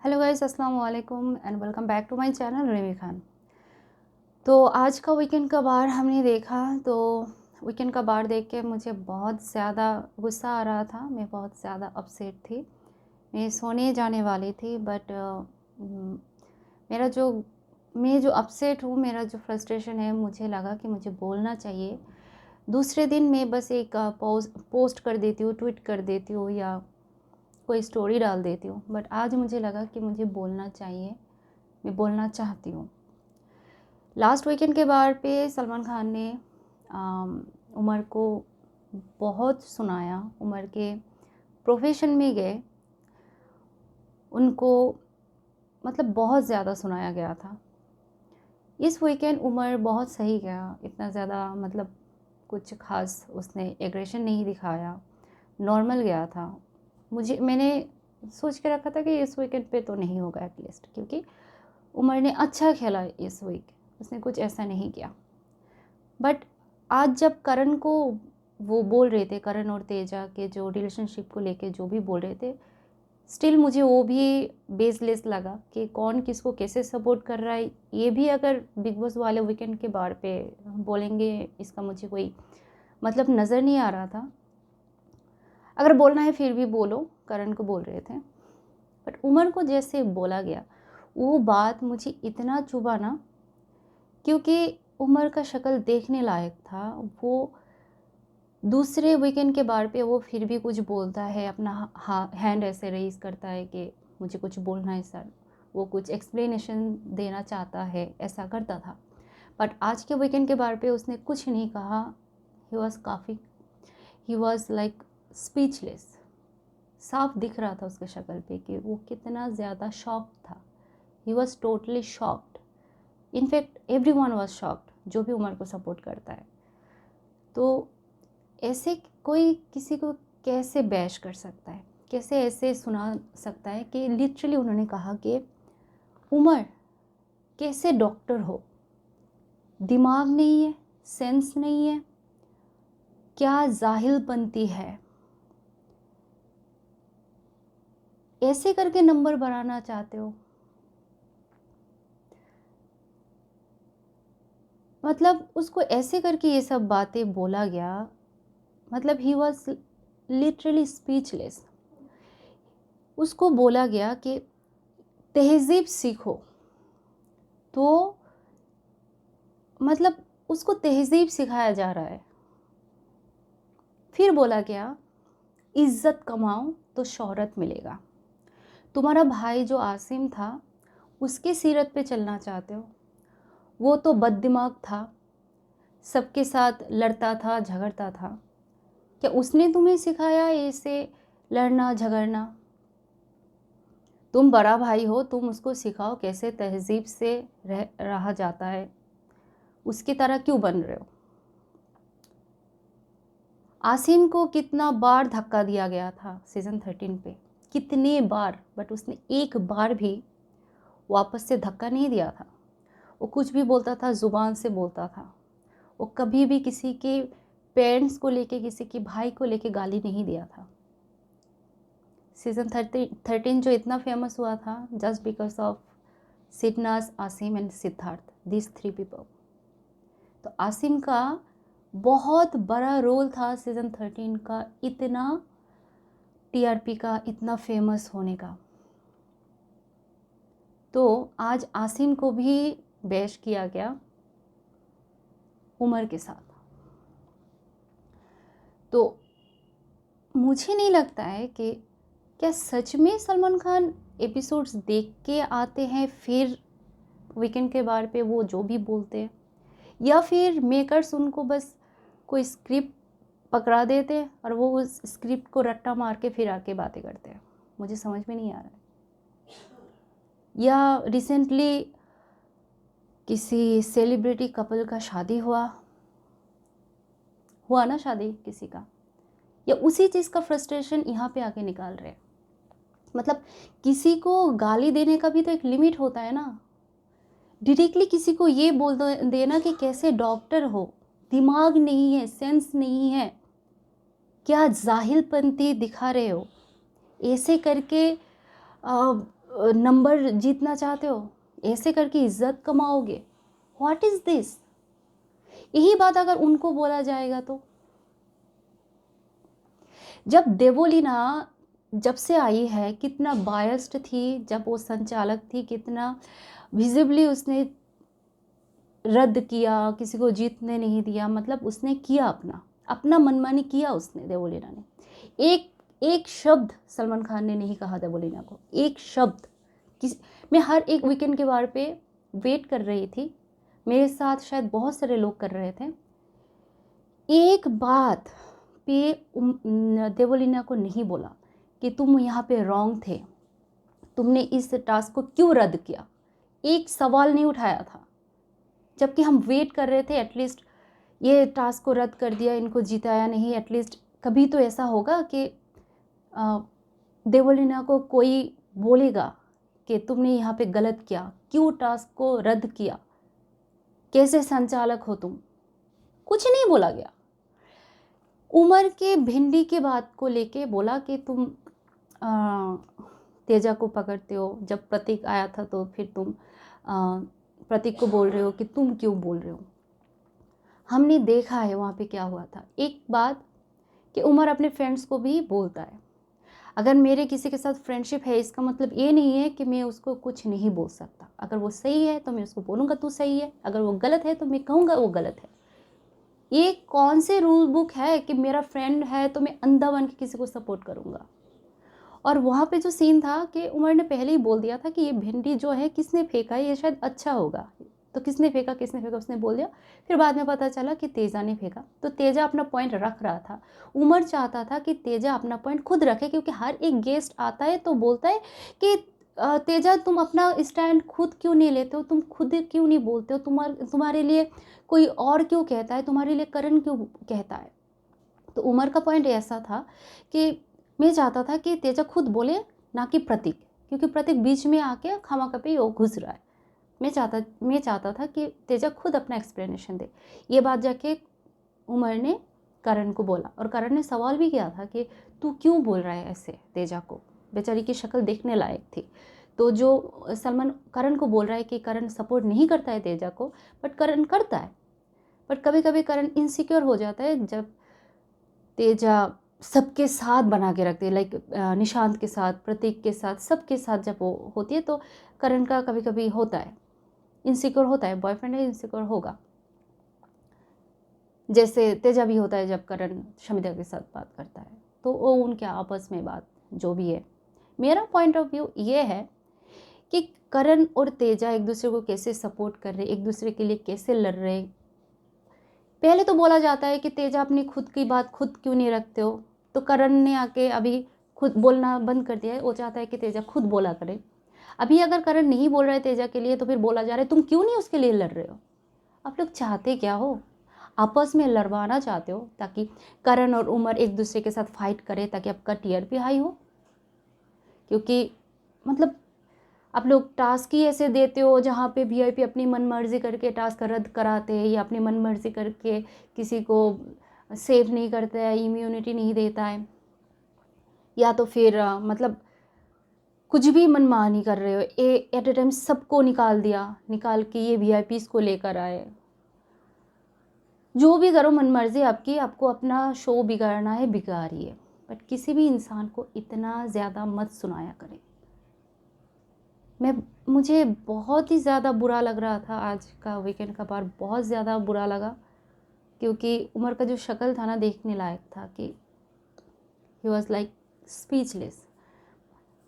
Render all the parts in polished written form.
Hello guys, अस्सलाम वालेकुम and welcome back to my channel Rimi Khan. तो आज का वीकेंड का बार हमने देखा तो वीकेंड का बार देख के मुझे बहुत ज़्यादा गुस्सा आ रहा था। मैं बहुत ज़्यादा अपसेट थी। मैं सोने जाने वाली थी बट मेरा जो मैं जो अपसेट हूँ, मेरा जो फ्रस्ट्रेशन है, मुझे लगा कि मुझे बोलना चाहिए। दूसरे दिन मैं बस एक पोस्ट कर देती हूँ, ट्वीट कर देती हूँ या कोई स्टोरी डाल देती हूँ, बट आज मुझे लगा कि मुझे बोलना चाहिए। मैं बोलना चाहती हूँ। लास्ट वीकेंड के बार पे सलमान खान ने उमर को बहुत सुनाया। उमर के प्रोफेशन में गए, उनको मतलब बहुत ज़्यादा सुनाया गया था। इस वीकेंड उमर बहुत सही गया, इतना ज़्यादा मतलब कुछ ख़ास उसने एग्रेशन नहीं दिखाया, नॉर्मल गया था। मैंने सोच के रखा था कि इस वीकेंड पे तो नहीं होगा एटलीस्ट, क्योंकि उमर ने अच्छा खेला इस वीक, उसने कुछ ऐसा नहीं किया। बट आज जब करण को वो बोल रहे थे, करण और तेजा के जो रिलेशनशिप को लेके जो भी बोल रहे थे, स्टिल मुझे वो भी बेसलेस लगा कि कौन किसको कैसे सपोर्ट कर रहा है। ये भी अगर बिग बॉस वाले वीकेंड के बार पे बोलेंगे, इसका मुझे कोई मतलब नज़र नहीं आ रहा था। अगर बोलना है फिर भी बोलो, करण को बोल रहे थे। बट उमर को जैसे बोला गया, वो बात मुझे इतना चुभा ना, क्योंकि उमर का शक्ल देखने लायक था। वो दूसरे वीकेंड के बार पे वो फिर भी कुछ बोलता है, अपना हैंड ऐसे रेज करता है कि मुझे कुछ बोलना है सर, वो कुछ एक्सप्लेनेशन देना चाहता है, ऐसा करता था। बट आज के वीकेंड के बार पे उसने कुछ नहीं कहा। He was like speechless. साफ दिख रहा था उसके शक्ल पे कि वो कितना ज़्यादा शॉक था। He was totally shocked. In fact every one was shocked जो भी उमर को सपोर्ट करता है। तो ऐसे कोई किसी को कैसे बैश कर सकता है, कैसे ऐसे सुना सकता है कि लिटरली उन्होंने कहा कि उमर कैसे डॉक्टर हो, दिमाग नहीं है, सेंस नहीं है, क्या जाहिल बनती है, ऐसे करके नंबर बनाना चाहते हो। मतलब उसको ऐसे करके ये सब बातें बोला गया। मतलब ही वॉज लिटरली स्पीचलेस। उसको बोला गया कि तहज़ीब सीखो, तो मतलब उसको तहज़ीब सिखाया जा रहा है। फिर बोला गया इज़्ज़त कमाओ तो शोहरत मिलेगा। तुम्हारा भाई जो आसिम था, उसके सीरत पे चलना चाहते हो। वो तो बददिमाग था, सबके साथ लड़ता था, झगड़ता था। क्या उसने तुम्हें सिखाया ऐसे लड़ना झगड़ना? तुम बड़ा भाई हो, तुम उसको सिखाओ कैसे तहज़ीब से रहा जाता है। उसकी तरह क्यों बन रहे हो? आसिम को कितना बार धक्का दिया गया था सीज़न 13 पे, कितने बार, बट उसने एक बार भी वापस से धक्का नहीं दिया था। वो कुछ भी बोलता था ज़ुबान से बोलता था। वो कभी भी किसी के पेरेंट्स को लेके, किसी के भाई को लेके गाली नहीं दिया था। सीज़न 13 जो इतना फेमस हुआ था just because of Sidnaaz, Asim and Siddharth, this 3 people. तो आसिम का बहुत बड़ा रोल था सीज़न 13 का, इतना टीआरपी का, इतना फेमस होने का। तो आज आसिम को भी बैश किया गया उमर के साथ। तो मुझे नहीं लगता है कि क्या सच में सलमान खान एपिसोड्स देख के आते हैं फिर वीकेंड के बार पे वो जो भी बोलते हैं, या फिर मेकर्स उनको बस कोई स्क्रिप्ट पकड़ा देते हैं और वो उस स्क्रिप्ट को रट्टा मार के फिर आके बातें करते हैं। मुझे समझ में नहीं आ रहा है। या रिसेंटली किसी सेलिब्रिटी कपल का शादी हुआ ना, शादी किसी का, या उसी चीज़ का फ्रस्ट्रेशन यहाँ पे आके निकाल रहे हैं। मतलब किसी को गाली देने का भी तो एक लिमिट होता है ना। डायरेक्टली किसी को ये बोल देना कि कैसे डॉक्टर हो, दिमाग नहीं है, सेंस नहीं है, क्या जाहिलपंती दिखा रहे हो, ऐसे करके नंबर जीतना चाहते हो, ऐसे करके इज्जत कमाओगे, व्हाट इज़ दिस। यही बात अगर उनको बोला जाएगा तो। जब देवोलीना जब से आई है कितना बायस्ड थी, जब वो संचालक थी कितना विजिबली उसने रद्द किया, किसी को जीतने नहीं दिया, मतलब उसने किया अपना अपना मनमानी किया उसने, देवोलीना ने। एक शब्द सलमान खान ने नहीं कहा देवोलीना को, एक शब्द। मैं हर एक वीकेंड के बार पे वेट कर रही थी, मेरे साथ शायद बहुत सारे लोग कर रहे थे। एक बात पे देवोलीना को नहीं बोला कि तुम यहाँ पे रॉन्ग थे, तुमने इस टास्क को क्यों रद्द किया, एक सवाल नहीं उठाया था। जबकि हम वेट कर रहे थे एटलीस्ट ये टास्क को रद्द कर दिया, इनको जिताया नहीं, एटलीस्ट कभी तो ऐसा होगा कि देवोलीना को कोई बोलेगा कि तुमने यहाँ पे गलत किया, क्यों टास्क को रद्द किया, कैसे संचालक हो तुम। कुछ नहीं बोला गया। उमर के भिंडी के बात को लेके बोला कि तुम तेजा को पकड़ते हो, जब प्रतीक आया था तो फिर तुम प्रतीक को बोल रहे हो कि तुम क्यों बोल रहे हो। हमने देखा है वहाँ पे क्या हुआ था। एक बात कि उमर अपने फ्रेंड्स को भी बोलता है, अगर मेरे किसी के साथ फ्रेंडशिप है इसका मतलब ये नहीं है कि मैं उसको कुछ नहीं बोल सकता। अगर वो सही है तो मैं उसको बोलूँगा तू सही है, अगर वो गलत है तो मैं कहूँगा वो गलत है। ये कौन से रूल बुक है कि मेरा फ्रेंड है तो मैं अंधा बन के किसी को सपोर्ट करूँगा। और वहाँ पे जो सीन था कि उमर ने पहले ही बोल दिया था कि ये भिंडी जो है किसने फेंका है, ये शायद अच्छा होगा, तो किसने फेंका उसने बोल दिया। फिर बाद में पता चला कि तेजा ने फेंका। तो तेजा अपना पॉइंट रख रहा था, उमर चाहता था कि तेजा अपना पॉइंट खुद रखे, क्योंकि हर एक गेस्ट आता है तो बोलता है कि तेजा तुम अपना स्टैंड खुद क्यों नहीं लेते हो, तुम खुद क्यों नहीं बोलते हो, तुम्हारे लिए कोई और क्यों कहता है, तुम्हारे लिए करण क्यों कहता है। तो उमर का पॉइंट ऐसा था कि मैं चाहता था कि तेजा खुद बोले, ना कि प्रतीक, क्योंकि प्रतीक बीच में आके खामाखपी वो घुस रहा है। मैं चाहता था कि तेजा खुद अपना एक्सप्लेनेशन दे। ये बात जाके उमर ने करण को बोला, और करण ने सवाल भी किया था कि तू क्यों बोल रहा है ऐसे तेजा को, बेचारी की शक्ल देखने लायक थी। तो जो सलमान करण को बोल रहा है कि करण सपोर्ट नहीं करता है तेजा को, बट करण करता है। बट कभी कभी करण इनसिक्योर हो जाता है जब तेजा सबके साथ बना के रखती है, लाइक निशांत के साथ, प्रतीक के साथ, सबके साथ जब वो होती है तो करण का कभी कभी होता है, इनसिक्योर होता है, बॉयफ्रेंड है इनसिक्योर होगा। जैसे तेजा भी होता है जब करण शमिता के साथ बात करता है, तो वो उनके आपस में बात जो भी है। मेरा पॉइंट ऑफ व्यू ये है कि करण और तेजा एक दूसरे को कैसे सपोर्ट कर रहे, एक दूसरे के लिए कैसे लड़ रहे। पहले तो बोला जाता है कि तेजा अपनी खुद की बात खुद क्यों नहीं रखते हो, तो करण ने आके अभी खुद बोलना बंद कर दिया है, वो चाहता है कि तेजा खुद बोला करे। अभी अगर करण नहीं बोल रहा है तेजा के लिए तो फिर बोला जा रहा है तुम क्यों नहीं उसके लिए लड़ रहे हो। आप लोग चाहते क्या हो, आपस में लड़वाना चाहते हो ताकि करण और उमर एक दूसरे के साथ फाइट करें, ताकि आपका टीआरपी हाई हो। क्योंकि मतलब आप लोग टास्क ही ऐसे देते हो जहाँ पे वीआईपी अपनी मनमर्जी करके टास्क रद्द कराते हैं, या अपनी मनमर्जी करके किसी को सेव नहीं करता है, इम्यूनिटी नहीं देता है, या तो फिर मतलब कुछ भी मनमानी कर रहे हो, एट ए टाइम सबको निकाल के ये वीआईपीज़ को लेकर आए। जो भी करो मनमर्जी आपकी, आपको अपना शो बिगाड़ना है बिगाड़िए, बट किसी भी इंसान को इतना ज़्यादा मत सुनाया करें। मुझे बहुत ही ज़्यादा बुरा लग रहा था, आज का वीकेंड का पार बहुत ज़्यादा बुरा लगा, क्योंकि उमर का जो शक्ल था ना देखने लायक था कि ही वॉज लाइक स्पीचलेस।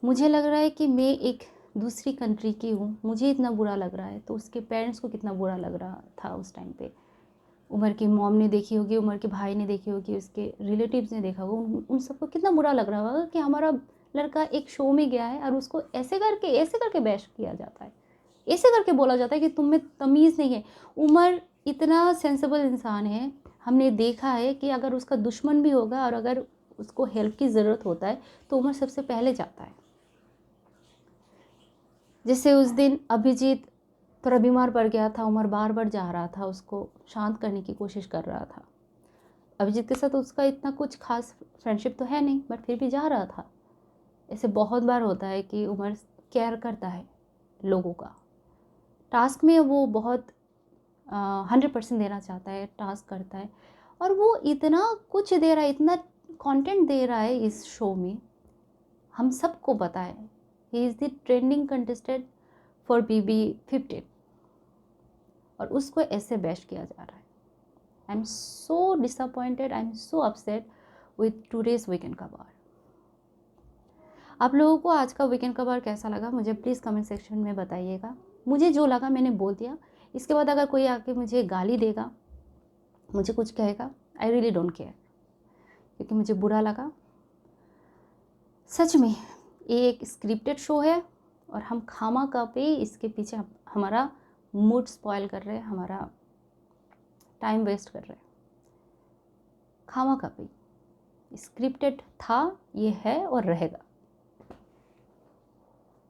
मुझे लग रहा है कि मैं एक दूसरी कंट्री की हूँ, मुझे इतना बुरा लग रहा है तो उसके पेरेंट्स को कितना बुरा लग रहा था उस टाइम पे। उमर की मॉम ने देखी होगी, उमर के भाई ने देखी होगी, उसके रिलेटिव्स ने देखा होगा, उन सबको कितना बुरा लग रहा होगा कि हमारा लड़का एक शो में गया है और उसको ऐसे करके बैश किया जाता है, ऐसे करके बोला जाता है कि तुम में तमीज़ नहीं है। उमर इतना सेंसिबल इंसान है, हमने देखा है कि अगर उसका दुश्मन भी होगा और अगर उसको हेल्प की ज़रूरत होता है तो उमर सबसे पहले जाता है। जैसे उस दिन अभिजीत थोड़ा बीमार पड़ गया था, उमर बार बार जा रहा था, उसको शांत करने की कोशिश कर रहा था। अभिजीत के साथ उसका इतना कुछ खास फ्रेंडशिप तो है नहीं, बट फिर भी जा रहा था। ऐसे बहुत बार होता है कि उमर केयर करता है लोगों का। टास्क में वो बहुत 100% देना चाहता है, टास्क करता है, और वो इतना कुछ दे रहा है, इतना कंटेंट दे रहा है इस शो में, हम सबको पता है। He is the trending contestant for BB15 और उसको ऐसे बैश किया जा रहा है। I am so disappointed, I am so upset with today's weekend कबार। आप लोगों को आज का वीकेंड कबार कैसा लगा मुझे प्लीज़ कमेंट सेक्शन में बताइएगा। मुझे जो लगा मैंने बोल दिया। इसके बाद अगर कोई आके मुझे गाली देगा, मुझे कुछ कहेगा, आई रियली डोंट केयर, क्योंकि मुझे बुरा लगा। सच में ये एक स्क्रिप्टेड शो है और हम खामा का पे इसके पीछे हमारा मूड स्पॉइल कर रहे हैं, हमारा टाइम वेस्ट कर रहे हैं। खामा का पे स्क्रिप्टेड था, ये है और रहेगा।